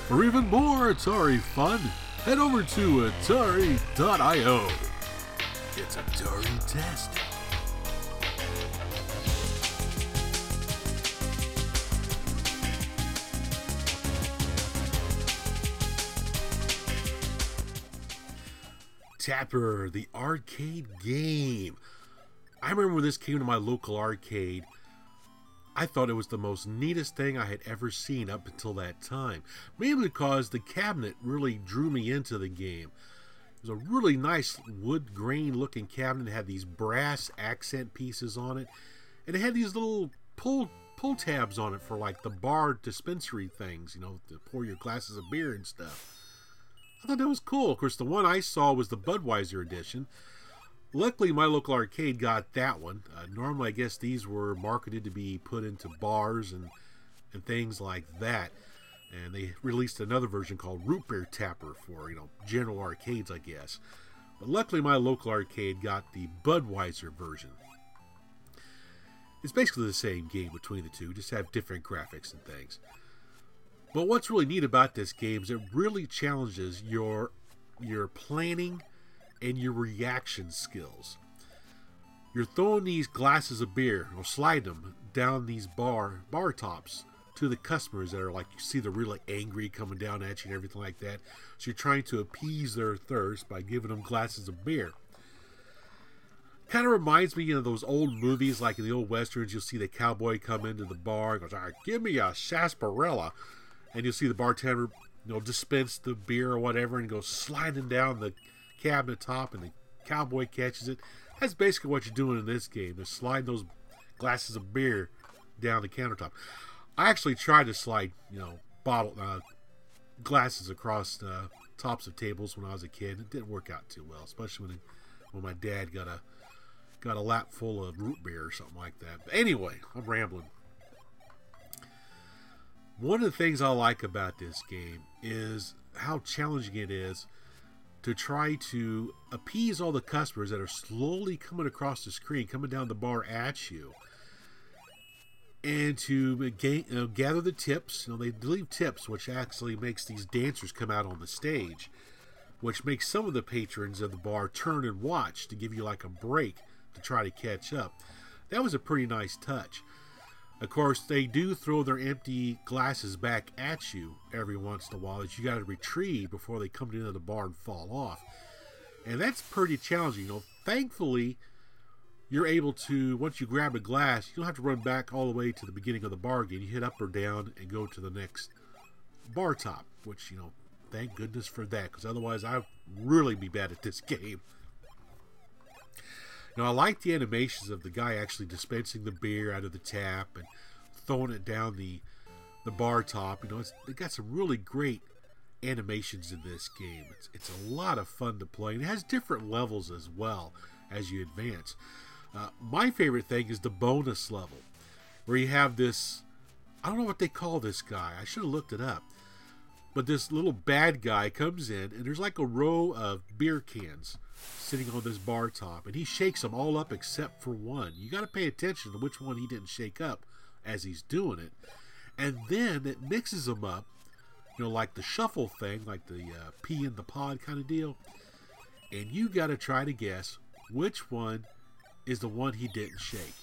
For even more Atari fun, head over to Atari.io. It's Atari Test. Tapper, the arcade game. I remember when this came to my local arcade, I thought it was the most neatest thing I had ever seen up until that time. Mainly because the cabinet really drew me into the game. It was a really nice wood grain looking cabinet. It had these brass accent pieces on it. And it had these little pull tabs on it for like the bar dispensary things, you know, to pour your glasses of beer and stuff. I thought that was cool. Of course, the one I saw was the Budweiser edition. Luckily, my local arcade got that one. Normally, I guess these were marketed to be put into bars and things like that. And they released another version called Root Beer Tapper for, you know, general arcades, I guess. But luckily, my local arcade got the Budweiser version. It's basically the same game between the two, just have different graphics and things. But what's really neat about this game is it really challenges your planning and your reaction skills. You're throwing these glasses of beer, or sliding them down these bar tops to the customers that are like, you see they're really angry coming down at you and everything like that. So you're trying to appease their thirst by giving them glasses of beer. Kind of reminds me of those old movies, like in the old westerns. You'll see the cowboy come into the bar and goes, "All right, give me a sarsaparilla." And you'll see the bartender, you know, dispense the beer or whatever and go sliding down the cabinet top, and the cowboy catches it. That's basically what you're doing in this game, is sliding those glasses of beer down the countertop. I actually tried to slide, you know, glasses across tops of tables when I was a kid. It didn't work out too well, especially when my dad got a lap full of root beer or something like that. But anyway, I'm rambling. One of the things I like about this game is how challenging it is to try to appease all the customers that are slowly coming across the screen, coming down the bar at you, and to gather the tips. You know, they leave tips, which actually makes these dancers come out on the stage, which makes some of the patrons of the bar turn and watch to give you like a break to try to catch up. That was a pretty nice touch. Of course, they do throw their empty glasses back at you every once in a while that you got to retrieve before they come into the bar and fall off. And that's pretty challenging. You know, thankfully, you're able to, once you grab a glass, you don't have to run back all the way to the beginning of the bar again. You hit up or down and go to the next bar top, which, you know, thank goodness for that, because otherwise I'd really be bad at this game. Now, I like the animations of the guy actually dispensing the beer out of the tap and throwing it down the bar top. You know, they got some really great animations in this game. It's a lot of fun to play, and it has different levels as well as you advance. My favorite thing is the bonus level, where you have this, I don't know what they call this guy. I should have looked it up. But this little bad guy comes in, and there's like a row of beer cans sitting on this bar top, and he shakes them all up except for one. You got to pay attention to which one he didn't shake up as he's doing it. And then it mixes them up, you know, like the shuffle thing, like the pea in the pod kind of deal. And you got to try to guess which one is the one he didn't shake.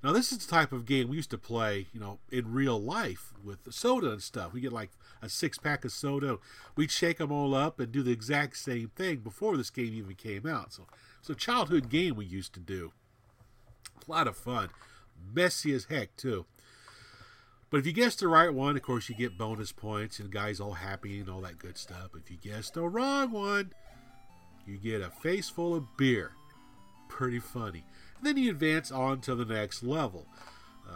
Now, this is the type of game we used to play, you know, in real life with the soda and stuff. We get like a 6-pack of soda. We'd shake them all up and do the exact same thing before this game even came out. So it's a childhood game we used to do. A lot of fun. Messy as heck, too. But if you guess the right one, of course, you get bonus points and guys all happy and all that good stuff. If you guess the wrong one, you get a face full of beer. Pretty funny. And then you advance on to the next level.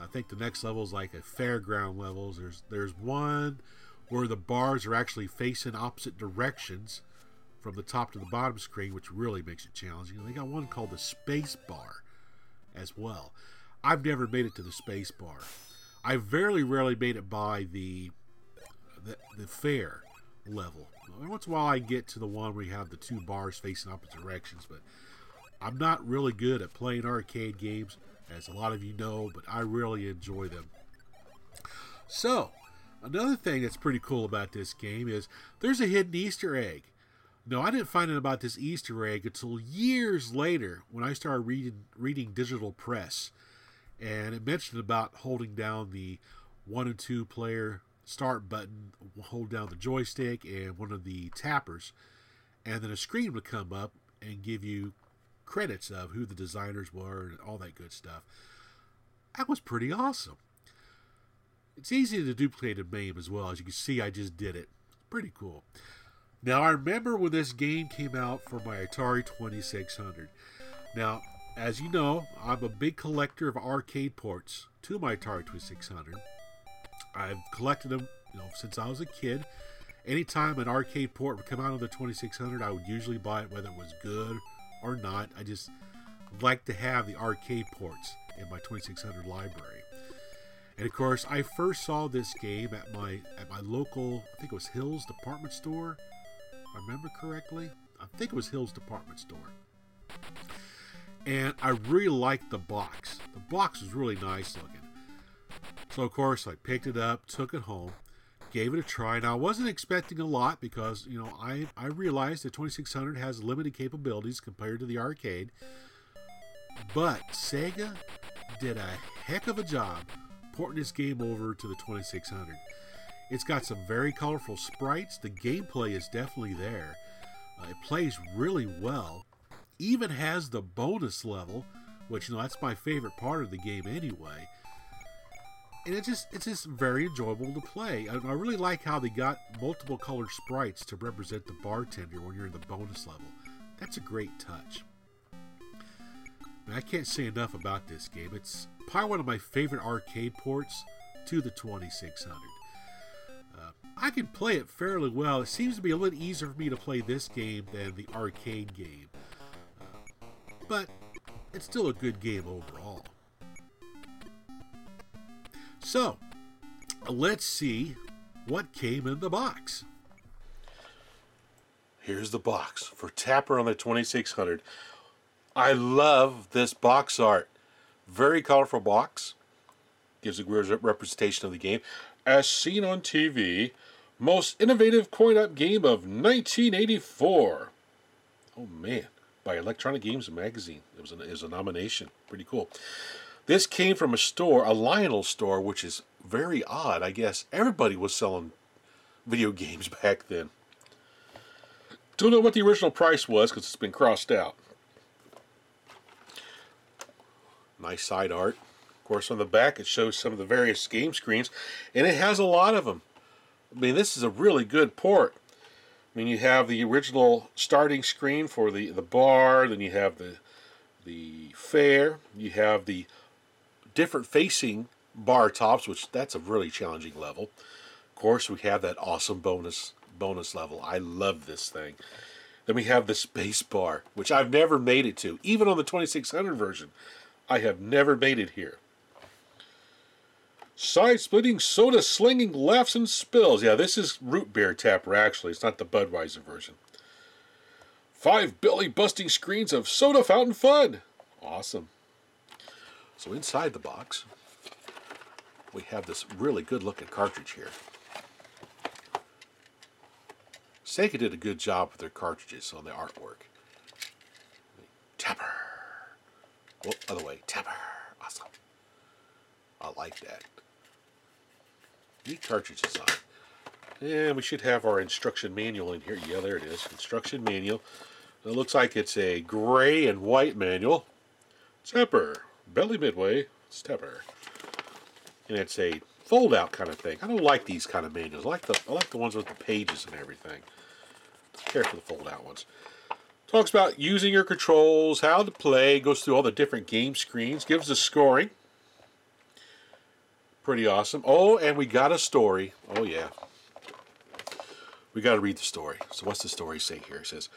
I think the next level is like a fairground level. There's one where the bars are actually facing opposite directions from the top to the bottom screen, which really makes it challenging. And they got one called the space bar as well. I've never made it to the space bar. I very rarely made it by the fair level. Once in a while I get to the one where you have the two bars facing opposite directions, but I'm not really good at playing arcade games, as a lot of you know, but I really enjoy them. So, Another thing that's pretty cool about this game is there's a hidden Easter egg. No, I didn't find out about this Easter egg until years later when I started reading digital press. And it mentioned about holding down the 1 and 2 player start button, hold down the joystick and one of the tappers, and then a screen would come up and give you credits of who the designers were and all that good stuff. That was pretty awesome. It's easy to duplicate a MAME as well. As you can see, I just did it. Pretty cool. Now, I remember when this game came out for my Atari 2600. Now, as you know, I'm a big collector of arcade ports to my Atari 2600. I've collected them, since I was a kid. Anytime an arcade port would come out on the 2600, I would usually buy it, whether it was good or not. I just like to have the arcade ports in my 2600 library. And of course, I first saw this game at my local, I think it was Hills Department Store. If I remember correctly, I think it was Hills Department Store. And I really liked the box. The box was really nice looking. So of course, I picked it up, took it home, gave it a try. Now I wasn't expecting a lot because, I realized the 2600 has limited capabilities compared to the arcade. But Sega did a heck of a job porting this game over to the 2600. It's got some very colorful sprites. The gameplay is definitely there. It plays really well. Even has the bonus level, which that's my favorite part of the game anyway. And it's just very enjoyable to play. I really like how they got multiple colored sprites to represent the bartender when you're in the bonus level. That's a great touch. I can't say enough about this game. It's probably one of my favorite arcade ports to the 2600. I can play it fairly well. It seems to be a little easier for me to play this game than the arcade game. But it's still a good game overall. So, let's see what came in the box. Here's the box for Tapper on the 2600. I love this box art. Very colorful box. Gives a great representation of the game. As seen on TV, most innovative coin-op game of 1984. Oh man, by Electronic Games Magazine. It was a nomination. Pretty cool. This came from a store, a Lionel store, which is very odd. I guess everybody was selling video games back then. Don't know what the original price was because it's been crossed out. Nice side art. Of course, on the back it shows some of the various game screens, and it has a lot of them. I mean, this is a really good port. I mean, you have the original starting screen for the bar, then you have the fair, you have the different facing bar tops, which that's a really challenging level. Of course, we have that awesome bonus level. I love this thing. Then we have the space bar, which I've never made it to. Even on the 2600 version, I have never made it here. Side-splitting, soda-slinging laughs and spills. Yeah, this is root beer tapper, actually. It's not the Budweiser version. 5 belly-busting screens of soda fountain fun. Awesome. So inside the box, we have this really good-looking cartridge here. Sega did a good job with their cartridges on the artwork. Tapper. Oh, other way. Tapper. Awesome. I like that. Neat cartridge design. And we should have our instruction manual in here. Yeah, there it is. Instruction manual. It looks like it's a gray and white manual. Tapper. Belly midway. It's Tapper. And it's a fold-out kind of thing. I don't like these kind of manuals. I like the ones with the pages and everything. Care for the fold-out ones. Talks about using your controls, how to play, goes through all the different game screens, gives the scoring. Pretty awesome. Oh, and we got a story. Oh, yeah. We got to read the story. So what's the story say here? It says,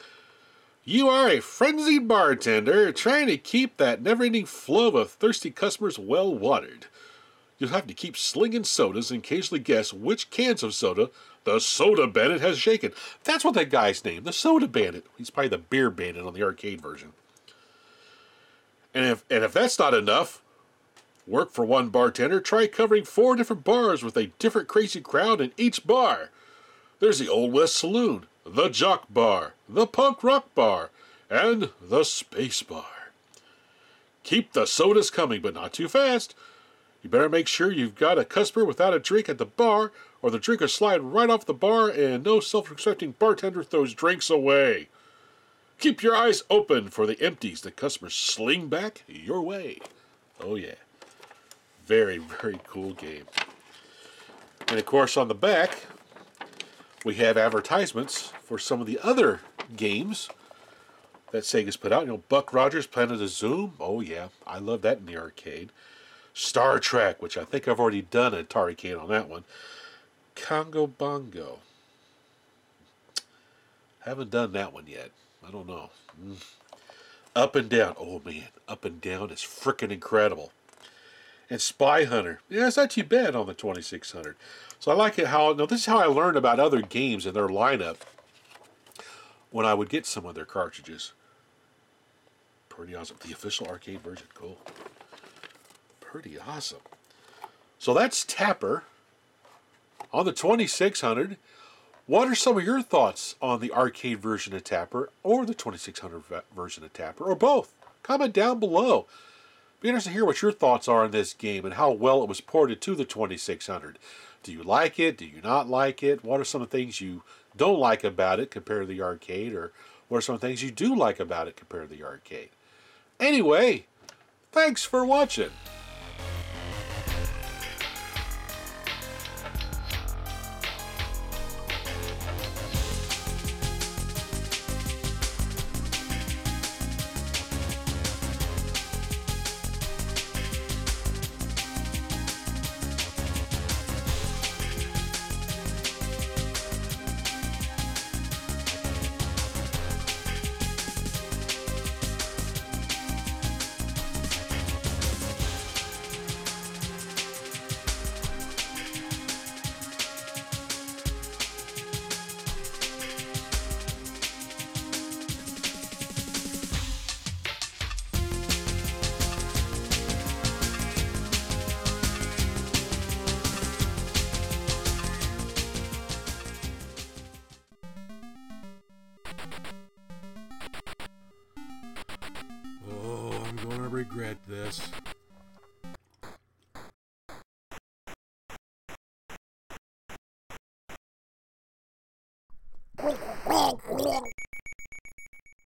you are a frenzied bartender trying to keep that never-ending flow of thirsty customers well-watered. You'll have to keep slinging sodas and occasionally guess which cans of soda the Soda Bandit has shaken. That's what that guy's name, the Soda Bandit. He's probably the Beer Bandit on the arcade version. And if that's not enough, Work for one bartender, try covering 4 different bars with a different crazy crowd in each bar. There's the Old West Saloon, the Jock Bar, the Punk Rock Bar, and the Space Bar. Keep the sodas coming, but not too fast. You better make sure you've got a customer without a drink at the bar, or the drink will slide right off the bar and no self-respecting bartender throws drinks away. Keep your eyes open for the empties the customers sling back your way. Oh yeah. Very, very cool game. And of course on the back, we have advertisements for some of the other games that Sega's put out. You know, Buck Rogers, Planet of Zoom. Oh yeah, I love that in the arcade. Star Trek, which I think I've already done an AtariCade on that one. Congo Bongo. Haven't done that one yet. I don't know. Up and Down. Oh man, Up and Down is frickin' incredible. And Spy Hunter. Yeah, it's not too bad on the 2600. So I like it how, now this is how I learned about other games and their lineup when I would get some of their cartridges. Pretty awesome. The official arcade version, cool. Pretty awesome. So that's Tapper on the 2600. What are some of your thoughts on the arcade version of Tapper or the 2600 version of Tapper or both? Comment down below. Be interested to hear what your thoughts are on this game and how well it was ported to the 2600. Do you like it? Do you not like it? What are some of the things you don't like about it compared to the arcade? Or what are some of the things you do like about it compared to the arcade? Anyway, thanks for watching. Oh, I'm going to regret this.